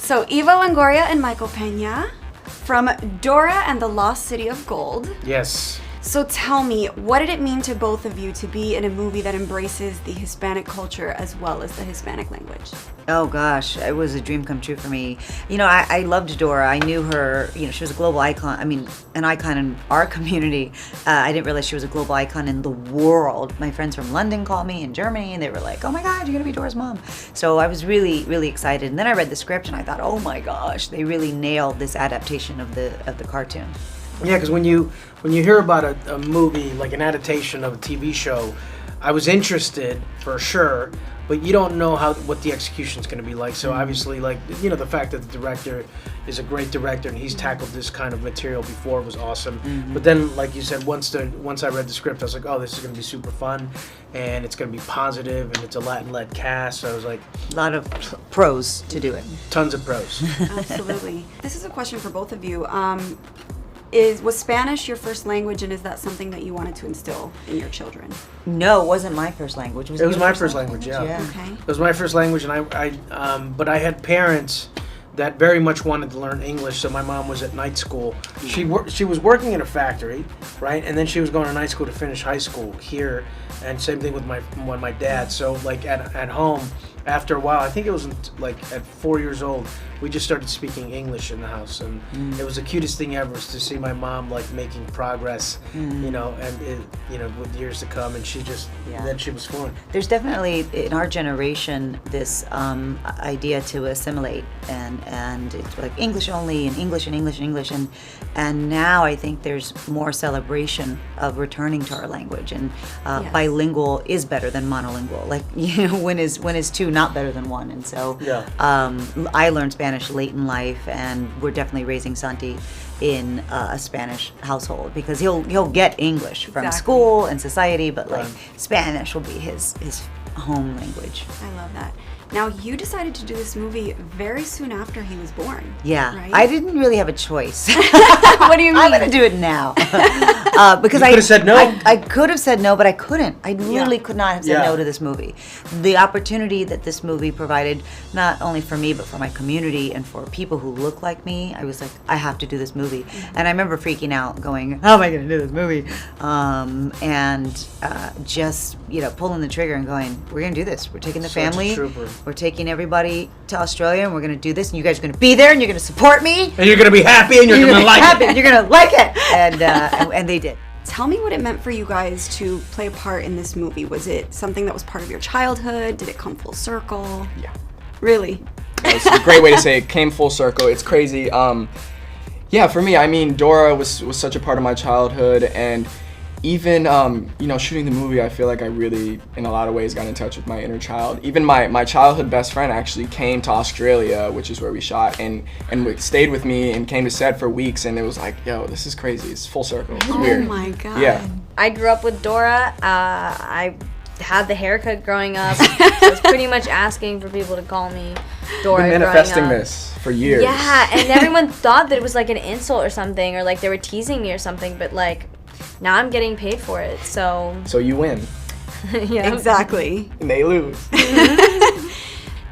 So Eva Longoria and Michael Peña from Dora and the Lost City of Gold. Yes. So tell me, what did it mean to both of you to be in a movie that embraces the Hispanic culture as well as the Hispanic language? Oh gosh, it was a dream come true for me. You know, I loved Dora. I knew her, you know, she was a global icon. I mean, an icon in our community. I didn't realize she was a global icon in the world. My friends from London called me in Germany and they were like, oh my God, you're gonna be Dora's mom. So I was really, really excited. And then I read the script and I thought, oh my gosh, they really nailed this adaptation of the cartoon. Yeah, because when you hear about a movie, like an adaptation of a TV show, I was interested for sure, but you don't know what the execution's going to be like. So obviously, like, you know, the fact that the director is a great director and he's tackled this kind of material before was awesome. But then, like you said, once I read the script, I was like, oh, this is going to be super fun, and it's going to be positive, and it's a Latin-led cast. So I was like, A lot of pros to do it. tons of pros. Absolutely. This is a question for both of you. Was Spanish your first language, and is that something that you wanted to instill in your children? No, it wasn't my first language. It was my first language, yeah. Okay. It was my first language, and but I had parents that very much wanted to learn English, so my mom was at night school. She was working in a factory, right, and then she was going to night school to finish high school here, and same thing with my dad. So like at home, after a while, I think it was like at 4 years old, we just started speaking English in the house, and it was the cutest thing ever to see my mom like making progress, you know, and with years to come, and she just then she was fluent. There's definitely in our generation this idea to assimilate and it's like English only and English and English and English and now I think there's more celebration of returning to our language, and bilingual is better than monolingual. Like, you know, when is two not better than one? And so I learned Spanish late in life, and we're definitely raising Santi in a Spanish household because he'll get English from school and society, but like Spanish will be his home language. I love that. Now, you decided to do this movie very soon after he was born. Yeah, right? I didn't really have a choice. What do you mean? I'm gonna do it now because you could have said no. I could have said no, but I couldn't. I literally could not have said no to this movie. The opportunity that this movie provided, not only for me but for my community and for people who look like me, I was like, I have to do this movie. And I remember freaking out, going, "How am I gonna do this movie?" Just pulling the trigger and going, "We're gonna do this. We're taking the Such a family. trooper. We're taking everybody to Australia, and we're gonna do this. And you guys are gonna be there, and you're gonna support me, And you're gonna be happy, and you're gonna like it. You're gonna like it." And they did. Tell me what it meant for you guys to play a part in this movie. Was it something that was part of your childhood? Did it come full circle? Yeah. Really? That's a great way to say it. Came full circle. It's crazy. For me, I mean, Dora was such a part of my childhood, and even shooting the movie, I feel like I really, in a lot of ways, got in touch with my inner child. Even my childhood best friend actually came to Australia, which is where we shot, and stayed with me and came to set for weeks, and it was like, yo, this is crazy. It's full circle. It's weird. Oh my God. Yeah. I grew up with Dora. I had the haircut growing up. I was pretty much asking for people to call me Dora. Been manifesting this for years. Yeah, and everyone thought that it was like an insult or something, or like they were teasing me or something, but like now I'm getting paid for it, so you win. yeah. Exactly. And they lose.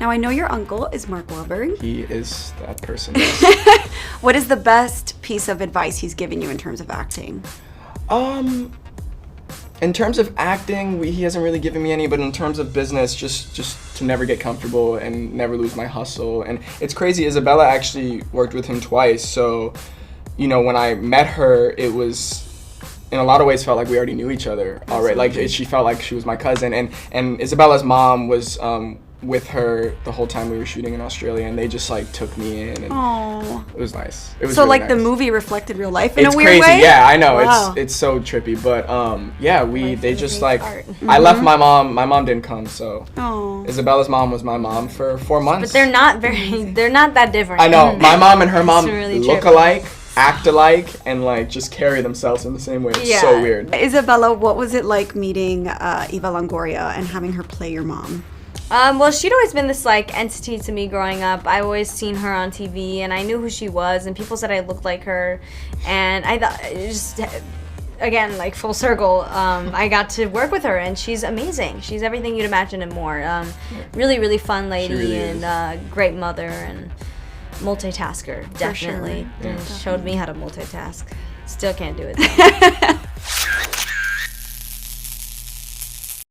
Now, I know your uncle is Mark Wahlberg. He is that person. What is the best piece of advice he's given you in terms of acting? In terms of acting, he hasn't really given me any, but in terms of business, just to never get comfortable and never lose my hustle. And it's crazy, Isabela actually worked with him twice, so, when I met her, it was, in a lot of ways, felt like we already knew each other already. Like, she felt like she was my cousin, and Isabela's mom was with her the whole time we were shooting in Australia, and they just like took me in, and it was nice. It was so really like nice. the movie reflected real life in It's a weird crazy. way? Yeah, I know. Wow. It's so trippy, but they just like Mm-hmm. I left my mom. My mom didn't come, so Oh. Isabela's mom was my mom for 4 months. But they're not that different. I know. My mom and her mom really look trippy. alike, act alike, and like just carry themselves in the same way. It's so weird. Isabela, what was it like meeting Eva Longoria and having her play your mom? Well, she'd always been this like entity to me growing up. I always seen her on TV, and I knew who she was, and people said I looked like her, and I thought just again like full circle. I got to work with her, and she's amazing. She's everything you'd imagine and more. Really, really fun lady, really and great mother, and multitasker, definitely. sure. Showed me how to multitask. Still can't do it.